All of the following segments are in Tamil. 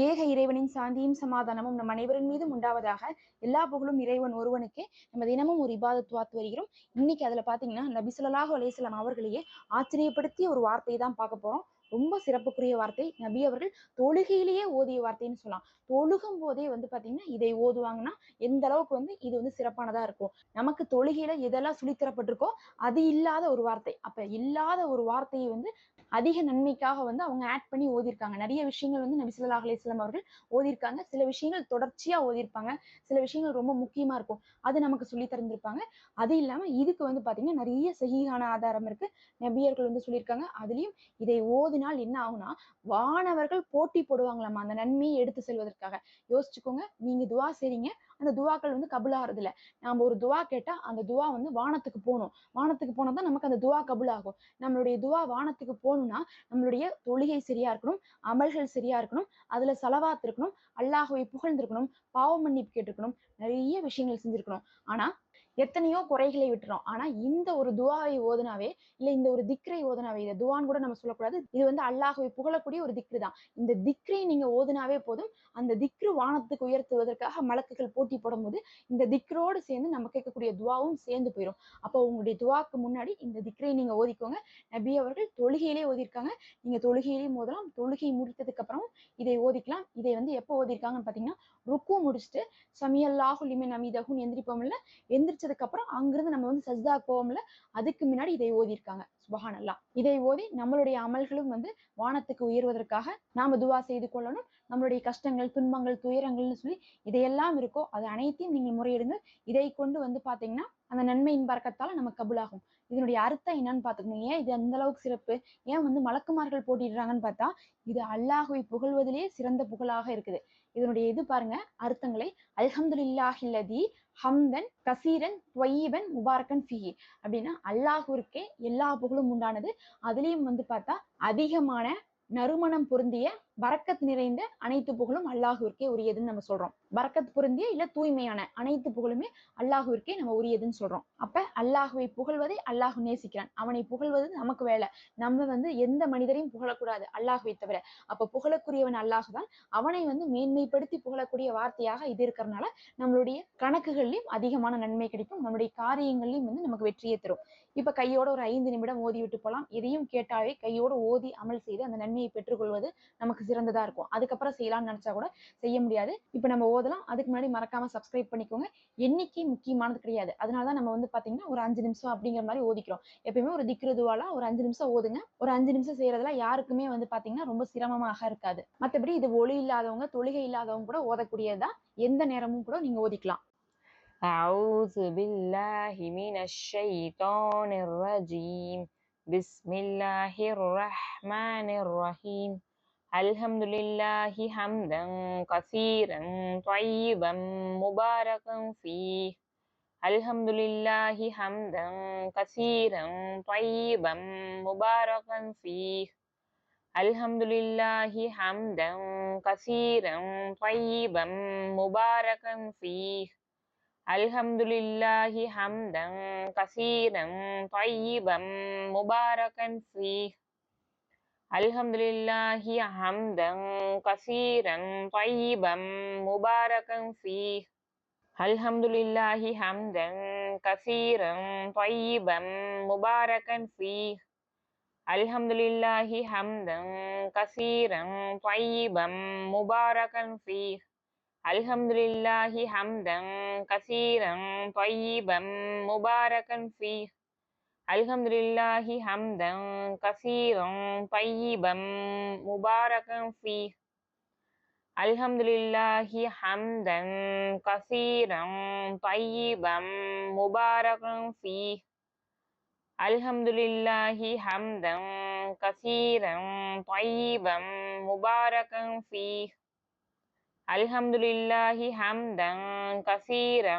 ஏக இறைவனின் சாந்தியும் சமாதானமும் நம் அனைவரின் மீதும் உண்டாவதாக. எல்லா புகழும் இறைவன் ஒருவனுக்கே. நம்ம தினமும் ஒரு இபாதத் வாத்து வருகிறோம். இன்னைக்கு அதுல பாத்தீங்கன்னா நபி ஸல்லல்லாஹு அலைஹி வஸல்லம் அவர்களையே ஆச்சரியப்படுத்திய ஒரு வார்த்தையை தான் பார்க்க போறோம். ரொம்ப சிறப்புக்குரிய வார்த்தை. நபி அவர்கள் தொழுகையிலேயே ஓதிய வார்த்தைன்னு சொல்லலாம். தொழுகும் போதே பாத்தீங்கன்னா இதை ஓதுவாங்கன்னா எந்த அளவுக்கு இது சிறப்பானதா இருக்கும். நமக்கு தொழுகையில எதெல்லாம் சொல்லித்தரப்பட்டிருக்கோ அது இல்லாத ஒரு வார்த்தை. அப்ப இல்லாத ஒரு வார்த்தையை அதிக நன்மைக்காக அவங்க ஆட் பண்ணி ஓதிருக்காங்க. நிறைய விஷயங்கள் நபி ஸல்லல்லாஹு அலைஹி வஸல்லம் அவர்கள் ஓதிருக்காங்க. சில விஷயங்கள் தொடர்ச்சியா ஓதிருப்பாங்க. சில விஷயங்கள் ரொம்ப முக்கியமா இருக்கும். அது நமக்கு சொல்லி தந்திருப்பாங்க. அது இல்லாம இதுக்கு பாத்தீங்கன்னா நிறைய சஹீஹான ஆதாரம் இருக்கு. நபியர்கள் சொல்லியிருக்காங்க. அதுலயும் இதை ஓதினால் என்ன ஆகும்னா வானவர்கள் போட்டி போடுவாங்களாமா அந்த நன்மையை எடுத்து செல்வதற்காக. யோசிச்சுக்கோங்க, நீங்க துவா செய்றீங்க, அந்த துவாக்கள் கபுலாகிறது இல்ல. நாம ஒரு துவா கேட்டா அந்த துவா வானத்துக்கு போகணும். வானத்துக்கு போனதான் நமக்கு அந்த துவா கபுல் ஆகும். நம்மளுடைய துவா வானத்துக்கு போகணும்னா நம்மளுடைய தொழுகை சரியா இருக்கணும், அமல்கள் சரியா இருக்கணும், அதுல ஸலவாத் இருக்கணும், அல்லாஹ்வை புகழ்ந்திருக்கணும், பாவ மன்னிப்பு கேட்டிருக்கணும், நிறைய விஷயங்கள் செஞ்சிருக்கணும். ஆனா எத்தனையோ குறைகளை விட்டுறோம். ஆனா இந்த ஒரு துவாவை ஓதுனாவே, இல்ல இந்த ஒரு திக்ரை ஓதுனாவே, இதை துவான்னு கூட நம்ம சொல்லக்கூடாது. இது அல்லாஹ்வை புகழக்கூடிய ஒரு திக்ரு தான். இந்த திக்ரை நீங்க ஓதுனாவே போதும். அந்த திக்ரு வானத்துக்கு உயர்த்துவதற்காக மலக்குகள் போட்டி போடும்போது இந்த திக்ரோடு சேர்ந்து நம்ம கேட்கக்கூடிய துவாவும் சேர்ந்து போயிடும். அப்போ உங்களுடைய துவாக்கு முன்னாடி இந்த திக்ரை நீங்க ஓதிக்கோங்க. நபி அவர்கள் தொழுகையிலே ஓதிருக்காங்க. நீங்க தொழுகையிலேயும் ஓதலாம். தொழுகை முடித்ததுக்கு அப்புறம் இதை ஓதிக்கலாம். இதை எப்போ ஓதிருக்காங்கன்னு பாத்தீங்கன்னா, ருக்கு முடிச்சுட்டு சமியல்லாஹு லிமன் அமீதஹுன்னு எந்திரிப்போம்ல, எந்திரிச்சதுக்கு அப்புறம் அங்கிருந்து நம்ம சஜ்தா போவோம்ல, அதுக்கு முன்னாடி இதை ஓதிருக்காங்க. சுப்ஹானல்லாஹ். இதை ஓதி நம்மளுடைய அமல்களும் வானத்துக்கு உயர்வதற்காக நாம துவா செய்து கொள்ளணும். நம்மளுடைய கஷ்டங்கள், துன்பங்கள், துயரங்கள்னு சொல்லி இதையெல்லாம் இருக்கோ அது அனைத்தையும் நீங்க முறையிடுங்க. இதை கொண்டு பாத்தீங்கன்னா அந்த நன்மையின் பறக்கத்தால நமக்கு கபுலாகும். இதனுடைய அர்த்தம் என்னன்னு பாத்துக்கணும். ஏன் இது அந்த அளவுக்கு சிறப்பு, ஏன் மலக்குமார்கள் போட்டிடுறாங்கன்னு பார்த்தா, இது அல்லாஹ்வை புகழ்வதிலே சிறந்த புகழாக இருக்குது. இதனுடைய இது பாருங்க அர்த்தங்களை. அல்ஹம்துலில்லாஹில்லதி ஹம்தன் கசீரன் த்வய்யிபன் முபாரக்கன் ஃபீஹி அப்படின்னா அல்லாஹ்விற்கே எல்லா புகழும் உண்டானது. அதுலயும் பார்த்தா அதிகமான நறுமணம் பொருந்திய பரக்கத் நிறைந்த அனைத்து புகழும் அல்லாஹ்விற்கே உரியதுன்னு நம்ம சொல்றோம். பரக்கத் பொருந்திய இல்ல தூய்மையான அனைத்து புகழுமே அல்லாஹ்விற்கே நம்ம உரியதுன்னு சொல்றோம். அப்ப அல்லாஹ்வை புகழ்வதை அல்லாஹ் நேசிக்கிறான். அவனை புகழ்வது நமக்கு வேலை. நம்ம எந்த மனிதரையும் புகழக்கூடாது அல்லாஹ்வை தவிர. அப்ப புகழக்குரியவன் அல்லாஹ் தான். அவனை மேன்மைப்படுத்தி புகழக்கூடிய வார்த்தையாக இது இருக்கிறதுனால நம்மளுடைய கணக்குகள்லயும் அதிகமான நன்மை கிடைக்கும். நம்மளுடைய காரியங்கள்லயும் நமக்கு வெற்றியை தரும். இப்ப கையோட ஒரு 5 நிமிடம் ஓதி விட்டு போலாம். எதையும் கேட்டாலே கையோட ஓதி அமல் செய்து அந்த நன்மையை பெற்றுக்கொள்வது நமக்கு சிறந்ததா இருக்கும். அதுக்கப்புறம் செய்யலாம்னு நினைச்சா கூட செய்ய முடியாது. இப்ப நம்ம ஓதலாம். அதுக்கு முன்னாடி மறக்காம சப்ஸ்கிரைப் பண்ணிக்கோங்க. எண்ணிக்கை முக்கியமானது கிடையாது. அதனாலதான் நம்ம பாத்தீங்கன்னா ஒரு 5 நிமிஷம் அப்படிங்கிற மாதிரி ஓதிக்கிறோம். எப்பயுமே ஒரு திக்ரு துவாலாம் ஒரு 5 நிமிஷம் ஓதுங்க. ஒரு 5 நிமிஷம் செய்யறதுல யாருக்குமே பாத்தீங்கன்னா ரொம்ப சிரமமாக இருக்காது. மத்தபடி இது ஒளி இல்லாதவங்க, தொழுகை இல்லாதவங்க கூட ஓதக்கூடியதுதான். எந்த நேரமும் கூட நீங்க ஓதிக்கலாம். أعوذ بالله من الشيطان الرجيم بسم الله الرحمن الرحيم الحمد لله حمدا كثيرا طيبا مباركا فيه الحمد لله حمدا كثيرا طيبا مباركا فيه الحمد لله حمدا كثيرا طيبا مباركا فيه الحمد لله حمدا كثيرا طيبا مباركا فيه الحمد لله حمدا كثيرا طيبا مباركا فيه الحمد لله حمدا كثيرا طيبا مباركا فيه الحمد لله حمدا كثيرا طيبا مباركا فيه الحمد لله حمدا كثيرا طيبا مباركا فيه الحمد لله حمدا كثيرا طيبا مباركا فيه الحمد لله حمدا كثيرا طيبا مباركا فيه الحمد لله حمدا كثيرا طيبا مباركا فيه الحمد لله حمدا كثيرا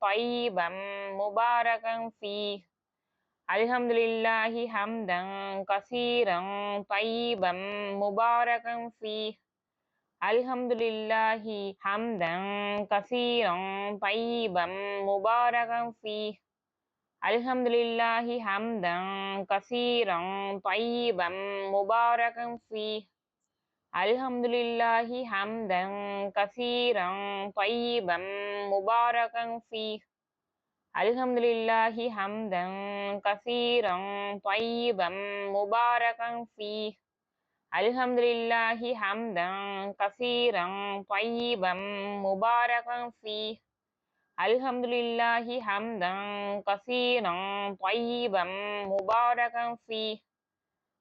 طيبا مباركا فيه الحمد لله حمدا كثيرا طيبا مباركا فيه الحمد لله حمدا كثيرا طيبا مباركا فيه الحمد لله حمدا كثيرا طيبا مباركا فيه Alhamdulillahi hamdan kasiran tayyiban mubarakan fih. Alhamdulillahi hamdan kasiran tayyiban mubarakan fih. Alhamdulillahi hamdan kasiran tayyiban mubarakan fih. Alhamdulillahi hamdan kasiran tayyiban mubarakan fih.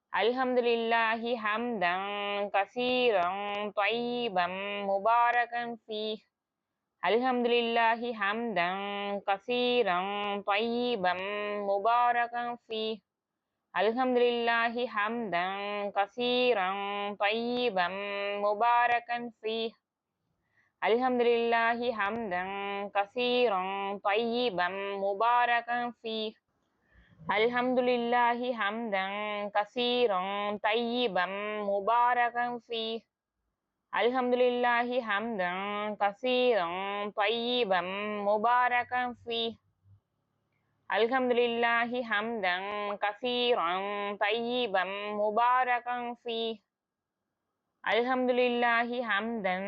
Alhamdulillahi hamdan kasiran tayyiban mubarakan fih. Alhamdulillahi hamdan kasiran tayyiban mubarakan fih. Alhamdulillahi hamdan kasiran tayyiban mubarakan fih. Alhamdulillahi hamdan kasiran tayyiban mubarakan fih. Alhamdulillahi hamdan kasiran tayyiban mubarakan fih. Alhamdulillahi hamdan kasiran tayyiban mubarakan fih. Alhamdulillahi hamdan kasiran tayyiban mubarakan fih. Alhamdulillahi hamdan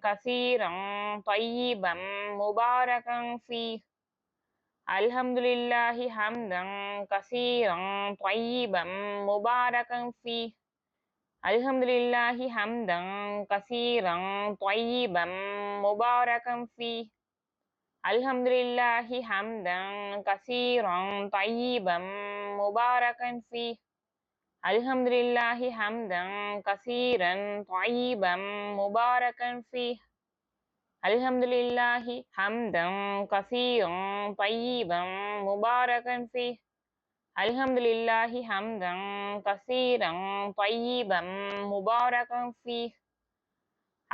kasiran tayyiban mubarakan fih. Alhamdulillahi hamdan kasiran tayyiban mubarakan fih. Alhamdulillahi hamdan kasiran tayyiban mubarakan fih. Alhamdulillahi hamdan kasiran tayyiban mubarakan fih. Alhamdulillahi hamdan kasiran tayyiban mubarakan fih. Alhamdulillahi hamdan kasiran tayyiban mubarakan fih. Alhamdulillahi hamdan kasiran tayyiban mubarakan fih.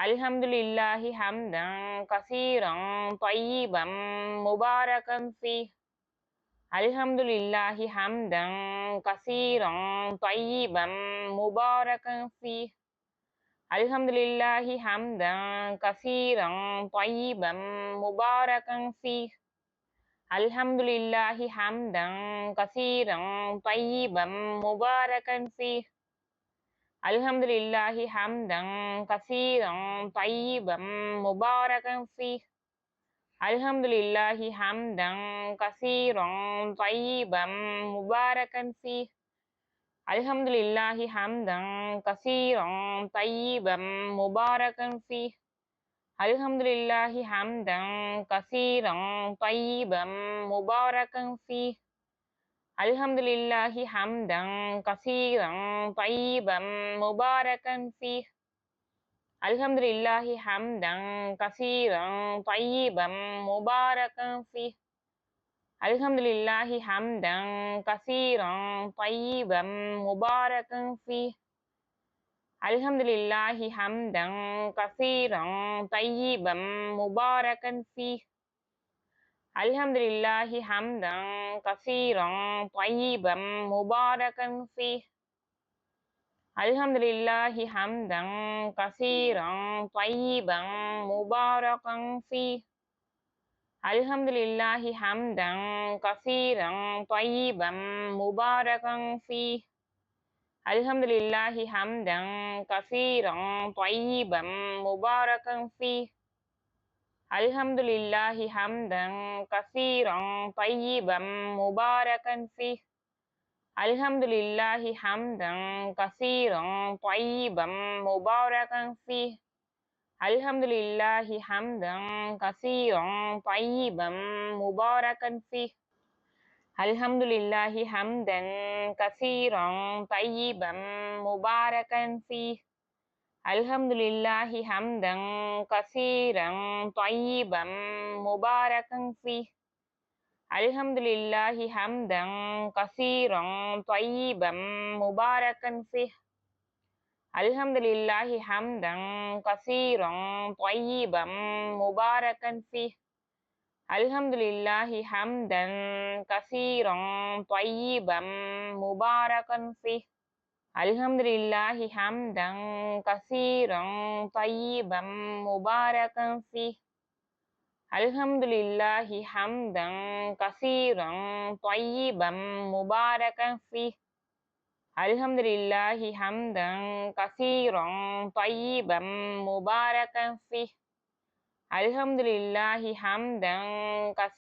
Alhamdulillahi hamdan kasiran tayyiban mubarakan fih. Alhamdulillahi hamdan kasiran tayyiban mubarakan fih. Alhamdulillahi hamdan kasiran tayyiban mubarakan fih. Alhamdulillahi hamdan kasiran tayyiban mubarakan fih. Alhamdulillahi hamdan kasiran tayyiban mubarakan fih. Alhamdulillahi hamdan kasiran tayyiban mubarakan fih. Alhamdulillahi hamdan kasiran tayyiban mubarakan fih. Alhamdulillahi hamdan kasiran tayyiban mubarakan fih. Alhamdulillahi hamdan kasiran tayyiban mubarakan fih. Alhamdulillahi hamdan kasiran tayyiban mubarakan fih. Alhamdulillahi hamdan kasiran tayyiban mubarakan fih. Alhamdulillahi hamdan kasiran tayyiban mubarakan fih. Alhamdulillahi hamdan kasiran tayyiban mubarakan fih. Alhamdulillahi hamdan kasiran tayyiban mubarakan fih. Alhamdulillahi hamdan kasiran tayyiban mubarakan fih. Alhamdulillahi hamdan kasiran tayyiban mubarakan fih. Alhamdulillahi hamdan kasiran tayyiban mubarakan fih. Alhamdulillahi hamdan kasiran tayyiban mubarakan fih. Alhamdulillahi hamdan kasiran tayyiban mubarakan fih. Alhamdulillahi hamdan kasiran tayyiban mubarakan fih. Alhamdulillahi hamdan kasiran tayyiban mubarakan fih. Alhamdulillahi hamdan kasiran tayyiban mubarakan fih. Alhamdulillahi hamdan kasiran tayyiban mubarakan fih. Alhamdulillahi hamdan kasiran tayyiban mubarakan fih. Alhamdulillahi hamdan kasiran tayyiban mubarakan fih. Alhamdulillahi hamdan kasiran tayyiban mubarakan fih. அல்ஹம்துலில்லாஹி ஹம்தன் கஸீரன் طيبًا முபாரகன் ஃபிஹ். அல்ஹம்துலில்லாஹி ஹம்தன் கஸீரன்